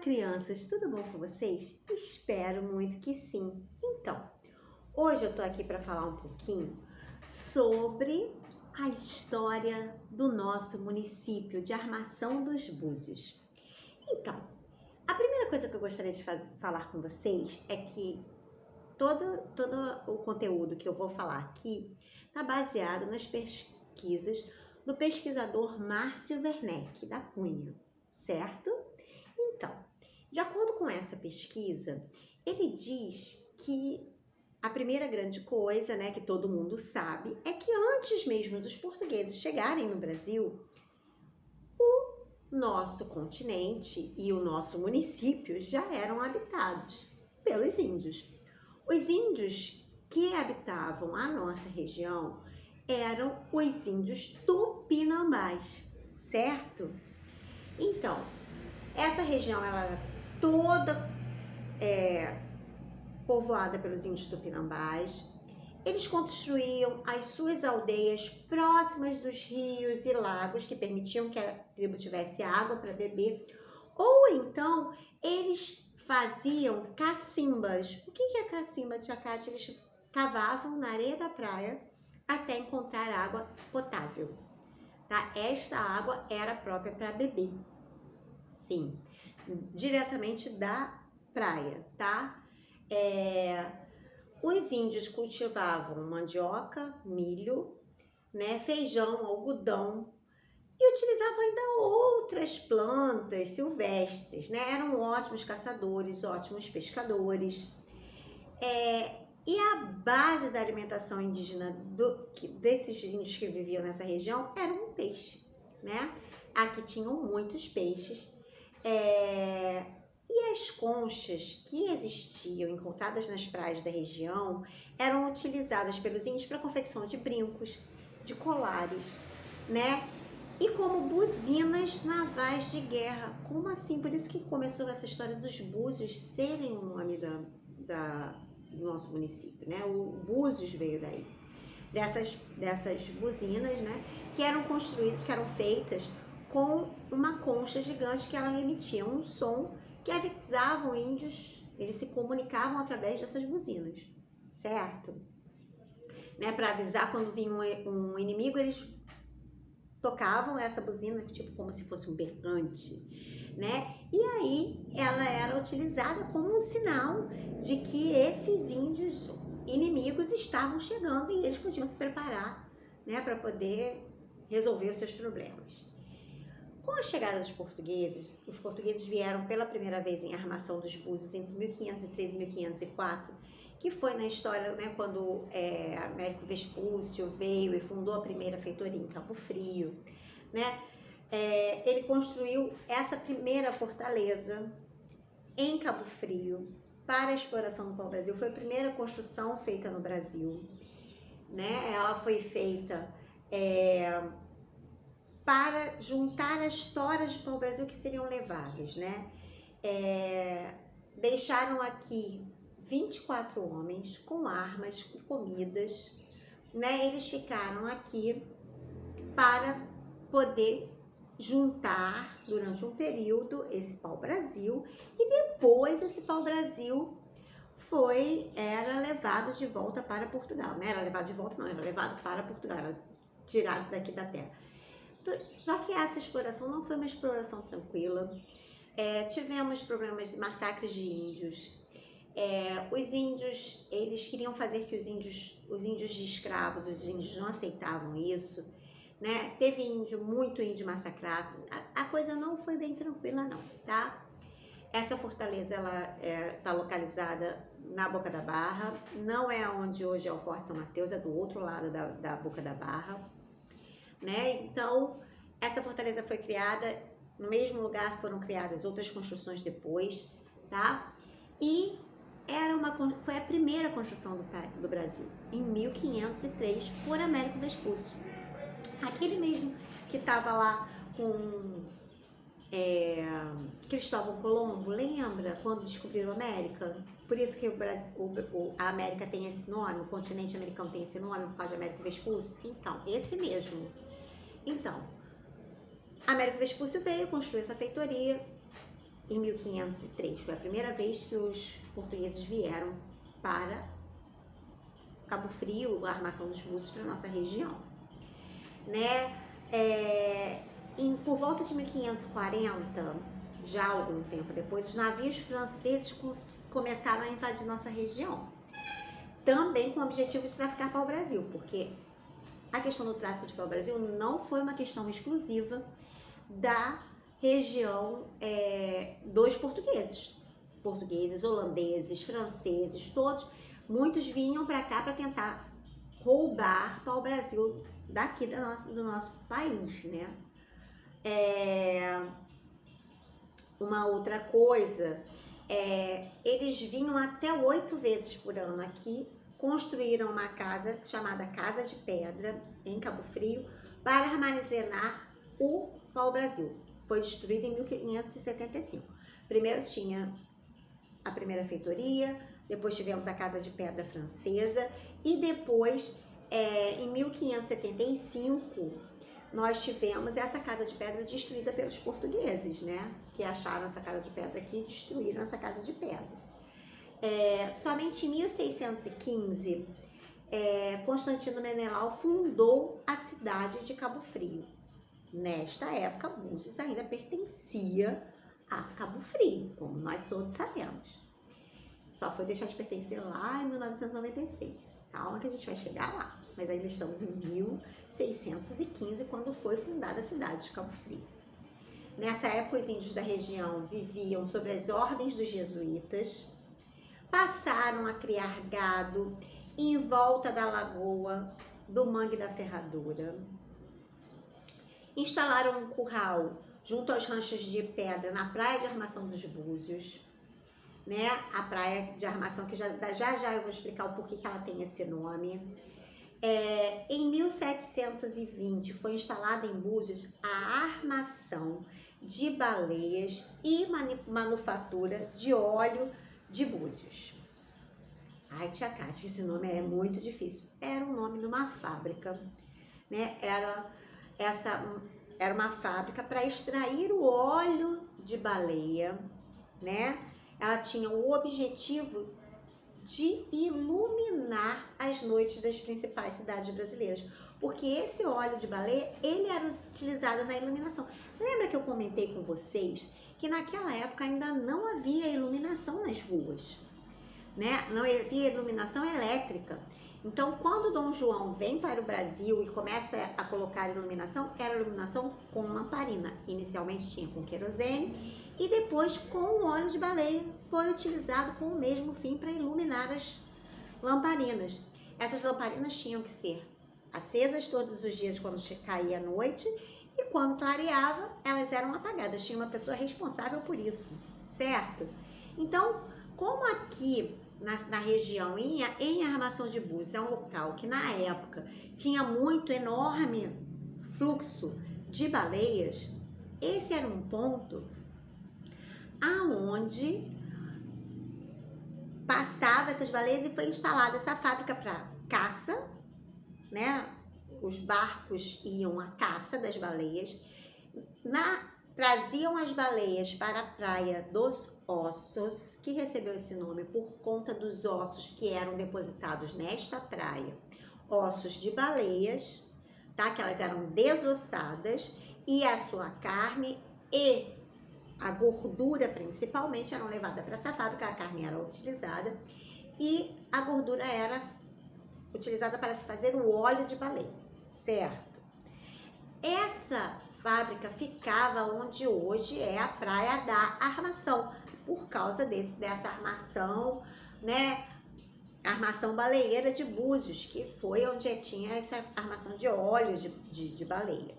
crianças, tudo bom com vocês? Espero muito que sim. Então, hoje eu tô aqui para falar um pouquinho sobre a história do nosso município de Armação dos Búzios. Então, a primeira coisa que eu gostaria de falar com vocês é que todo o conteúdo que eu vou falar aqui está baseado nas pesquisas do pesquisador Márcio Werneck, da Cunha, certo? Então, de acordo com essa pesquisa, ele diz que a primeira grande coisa, né, que todo mundo sabe, é que antes mesmo dos portugueses chegarem no Brasil, o nosso continente e o nosso município já eram habitados pelos índios. Os índios que habitavam a nossa região eram os índios tupinambás, certo? Então, essa região ela era toda povoada pelos índios tupinambás. Eles construíam as suas aldeias próximas dos rios e lagos que permitiam que a tribo tivesse água para beber. Ou então, eles faziam cacimbas. O que é cacimba, tia Cátia? Eles cavavam na areia da praia até encontrar água potável. Tá? Esta água era própria para beber. Sim, diretamente da praia, tá? Os índios cultivavam mandioca, milho, né, feijão, algodão e utilizavam ainda outras plantas silvestres, né? Eram ótimos caçadores, ótimos pescadores. E a base da alimentação indígena desses índios que viviam nessa região era um peixe, né? Aqui tinham muitos peixes. E as conchas que existiam, encontradas nas praias da região, eram utilizadas pelos índios para confecção de brincos, de colares, né? E como buzinas navais de guerra. Como assim? Por isso que começou essa história dos búzios serem o nome do nosso município, né? O Búzios veio daí. Dessas buzinas, né? Que eram construídas, que eram feitas com uma concha gigante que ela emitia um som que avisavam índios, eles se comunicavam através dessas buzinas, certo? Né? Para avisar quando vinha um inimigo, eles tocavam essa buzina, tipo como se fosse um berrante, né? E aí ela era utilizada como um sinal de que esses índios inimigos estavam chegando e eles podiam se preparar, né, para poder resolver os seus problemas. Com a chegada dos portugueses, os portugueses vieram pela primeira vez em Armação dos Búzios entre 1503 e 1504, que foi na história, né, quando Américo Vespúcio veio e fundou a primeira feitoria em Cabo Frio, né? Ele construiu essa primeira fortaleza em Cabo Frio para a exploração do pau-brasil. Foi a primeira construção feita no Brasil, né? Ela foi feita para juntar as toras de pau-brasil que seriam levadas, né? Deixaram aqui 24 homens com armas, com comidas, né? Eles ficaram aqui para poder juntar durante um período esse pau-brasil e depois esse pau-brasil era levado de volta para Portugal, né? Era levado de volta, não, era levado para Portugal, era tirado daqui da terra. Só que essa exploração não foi uma exploração tranquila. Tivemos problemas de massacres de índios. Os índios, eles queriam fazer que os índios de escravos, os índios não aceitavam isso, né? Teve muito índio massacrado. A coisa não foi bem tranquila não, tá? Essa fortaleza, ela está localizada na Boca da Barra, não é onde hoje é o Forte São Mateus, é do outro lado da Boca da Barra, né? Então, essa fortaleza foi criada, no mesmo lugar foram criadas outras construções depois, tá? E foi a primeira construção do Brasil, em 1503, por Américo Vespúcio. Aquele mesmo que estava lá com Cristóvão Colombo, lembra quando descobriram a América? Por isso que a América tem esse nome, o continente americano tem esse nome, por causa de Américo Vespúcio? Então, esse mesmo. Então, Américo Vespúcio veio construir essa feitoria em 1503. Foi a primeira vez que os portugueses vieram para Cabo Frio, a armação dos Búzios, para nossa região, né? Por volta de 1540, já algum tempo depois, os navios franceses começaram a invadir nossa região, também com o objetivo de traficar para o Brasil, porque a questão do tráfico de pau-brasil não foi uma questão exclusiva da região dos portugueses. Portugueses, holandeses, franceses, todos, muitos vinham para cá para tentar roubar pau-brasil daqui do nosso país, né? Uma outra coisa, eles vinham até 8 vezes por ano aqui, construíram uma casa chamada Casa de Pedra, em Cabo Frio, para armazenar o pau-brasil. Foi destruída em 1575. Primeiro tinha a primeira feitoria, depois tivemos a Casa de Pedra francesa e depois, em 1575, nós tivemos essa Casa de Pedra destruída pelos portugueses, né? Que acharam essa Casa de Pedra aqui e destruíram essa Casa de Pedra. Somente em 1615, Constantino Menelau fundou a cidade de Cabo Frio. Nesta época, Búzios ainda pertencia a Cabo Frio, como nós todos sabemos. Só foi deixar de pertencer lá em 1996. Calma que a gente vai chegar lá. Mas ainda estamos em 1615, quando foi fundada a cidade de Cabo Frio. Nessa época, os índios da região viviam sob as ordens dos jesuítas, passaram a criar gado em volta da lagoa do Mangue da Ferradura, instalaram um curral junto aos ranchos de pedra na Praia de Armação dos Búzios, né? A praia de armação que já eu vou explicar o porquê que ela tem esse nome. Em 1720 foi instalada em Búzios a armação de baleias e manufatura de óleo de Búzios. Ai, tia Cátia, esse nome é muito difícil. Era o nome de uma fábrica, né? Era uma fábrica para extrair o óleo de baleia, né? Ela tinha o objetivo de iluminar as noites das principais cidades brasileiras, porque esse óleo de baleia, ele era utilizado na iluminação. Lembra que eu comentei com vocês que naquela época ainda não havia iluminação nas ruas, né? Não havia iluminação elétrica. Então, quando Dom João vem para o Brasil e começa a colocar iluminação, era iluminação com lamparina. Inicialmente tinha com querosene e depois com o óleo de baleia foi utilizado com o mesmo fim para iluminar as lamparinas. Essas lamparinas tinham que ser acesas todos os dias quando caía a noite e quando clareava, elas eram apagadas. Tinha uma pessoa responsável por isso, certo? Então, como aqui na região, em Armação de Búzios, é um local que na época tinha muito enorme fluxo de baleias, esse era um ponto aonde passava essas baleias e foi instalada essa fábrica para caça, né? Os barcos iam à caça das baleias, traziam as baleias para a Praia dos Ossos, que recebeu esse nome por conta dos ossos que eram depositados nesta praia. Ossos de baleias, tá? Que elas eram desossadas e a sua carne e a gordura principalmente eram levadas para essa fábrica, a carne era utilizada e a gordura era utilizada para se fazer o óleo de baleia, certo? Essa fábrica ficava onde hoje é a Praia da Armação, por causa dessa armação, né? Armação baleeira de Búzios, que foi onde tinha essa armação de óleo de baleia.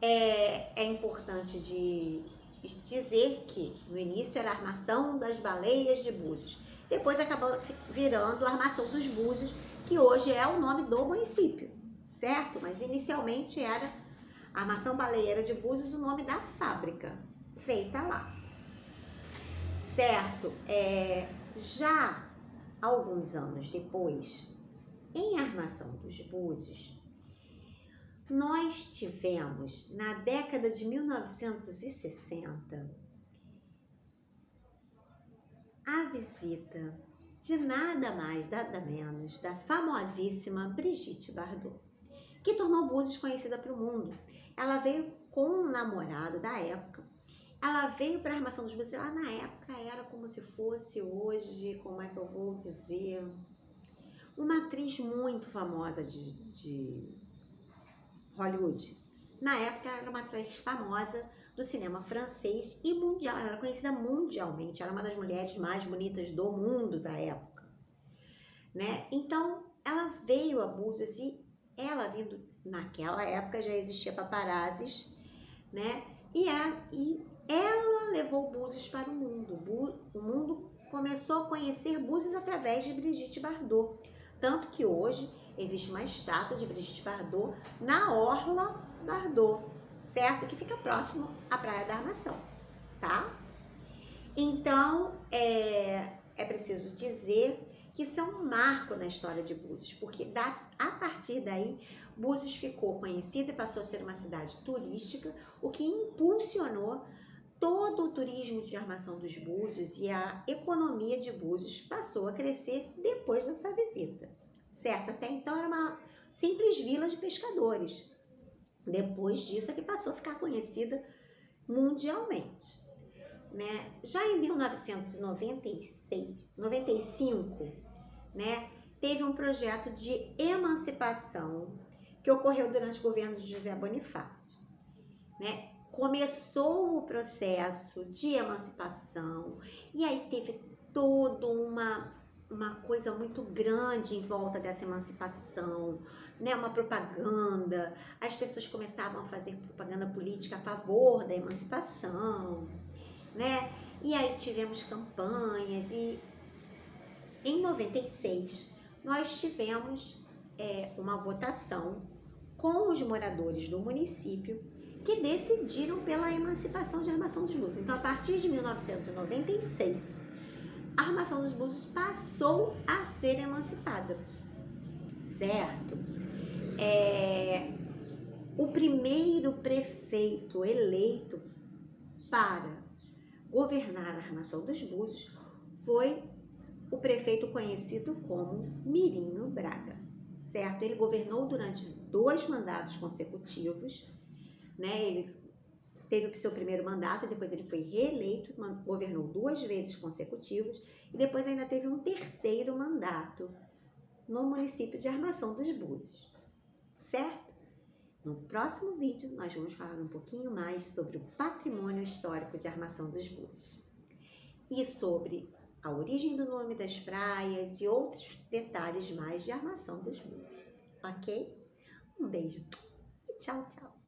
É importante dizer que no início era a armação das baleias de Búzios, depois acabou virando a armação dos Búzios, que hoje é o nome do município, certo? Mas inicialmente era Armação Baleeira de Búzios, o nome da fábrica feita lá, certo? Já alguns anos depois, em Armação dos Búzios, nós tivemos, na década de 1960, visita de nada mais, nada menos, da famosíssima Brigitte Bardot, que tornou Búzios conhecida para o mundo. Ela veio com um namorado da época. Ela veio para a Armação dos Búzios. Lá na época era como se fosse hoje, como é que eu vou dizer, uma atriz muito famosa de Hollywood. Na época ela era uma atriz famosa do cinema francês e mundial. Ela era conhecida mundialmente. Ela era uma das mulheres mais bonitas do mundo da época, né? Então ela veio a Búzios e ela vindo, naquela época já existia paparazzis, né? E ela levou Búzios para o mundo. O mundo começou a conhecer Búzios através de Brigitte Bardot. Tanto que hoje existe uma estátua de Brigitte Bardot na Orla Bardot, certo? Que fica próximo à Praia da Armação, tá? Então, é preciso dizer que isso é um marco na história de Búzios, porque a partir daí, Búzios ficou conhecida e passou a ser uma cidade turística, o que impulsionou todo o turismo de Armação dos Búzios e a economia de Búzios passou a crescer depois dessa visita, certo? Até então era uma simples vila de pescadores. Depois disso é que passou a ficar conhecida mundialmente, né? Já em 1995, né, teve um projeto de emancipação que ocorreu durante o governo de José Bonifácio, né? Começou o processo de emancipação e aí teve toda uma coisa muito grande em volta dessa emancipação, né? Uma propaganda, as pessoas começavam a fazer propaganda política a favor da emancipação, né? E aí tivemos campanhas e em 96 nós tivemos uma votação com os moradores do município que decidiram pela emancipação de Armação dos Búzios. Então, a partir de 1996, a Armação dos Búzios passou a ser emancipada, certo? O primeiro prefeito eleito para governar a Armação dos Búzios foi o prefeito conhecido como Mirinho Braga, certo? Ele governou durante 2 mandatos consecutivos, né? Ele teve o seu primeiro mandato, depois ele foi reeleito, governou 2 vezes consecutivas e depois ainda teve um terceiro mandato no município de Armação dos Búzios, certo? No próximo vídeo nós vamos falar um pouquinho mais sobre o patrimônio histórico de Armação dos Búzios e sobre a origem do nome das praias e outros detalhes mais de Armação dos Búzios, ok? Um beijo e tchau, tchau!